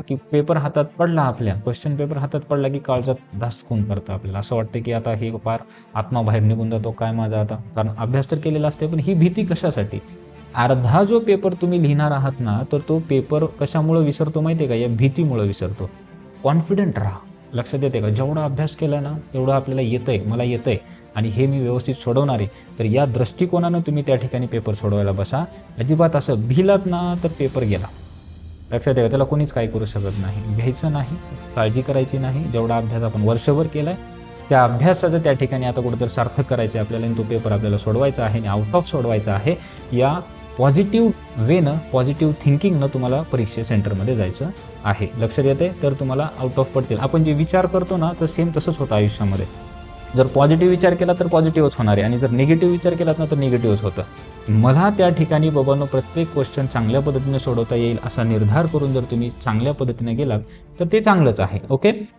की पेपर हातात पडला, आपल्या क्वेश्चन पेपर हातात पडला की काळजात धसकून करतं, आपल्याला असं वाटतं की आता हे फार आत्मा बाहेर निघून जातो, काय माझा आता, कारण अभ्यास तर केलेला असते. पण ही भीती कशासाठी? अर्धा जो पेपर तुम्ही लिहिणार आहात ना, तर तो पेपर कशामुळे विसरतो माहिती आहे का? या भीतीमुळे विसरतो. कॉन्फिडंट राहा. लक्षात येते का? जेवढा अभ्यास केला ना तेवढं आपल्याला येतंय, मला येतंय आणि हे मी व्यवस्थित सोडवणार आहे. तर या दृष्टिकोनानं तुम्ही त्या ठिकाणी पेपर सोडवायला बसा. अजिबात असं भिलात ना तर पेपर गेला. लक्षात आहे का? त्याला कोणीच काही करू शकत नाही. भ्यायचं नाही, काळजी करायची नाही. जेवढा अभ्यास आपण वर्षभर केलाय त्या अभ्यासाचं त्या ठिकाणी आता कुठेतरी सार्थक करायचं आहे आपल्याला आणि तो पेपर आपल्याला सोडवायचा आहे आणि आउट ऑफ सोडवायचा आहे. या पॉझिटिव्ह वेनं, पॉझिटिव्ह थिंकिंगनं तुम्हाला परीक्षा सेंटरमध्ये जायचं आहे. लक्षात येते? तर तुम्हाला आउट ऑफ पडतील. आपण जे विचार करतो ना तर सेम तसंच होतं आयुष्यामध्ये. जर पॉझिटिव्ह विचार केला तर पॉझिटिव्हच होणार आहे आणि जर निगेटिव्ह विचार केलात ना तर निगेटिव्हच होतं. मला त्या ठिकाणी बाबांनो प्रत्येक क्वेश्चन चांगल्या पद्धतीने सोडवता येईल असा निर्धार करून जर तुम्ही चांगल्या पद्धतीने गेलात तर ते चांगलंच आहे. ओके.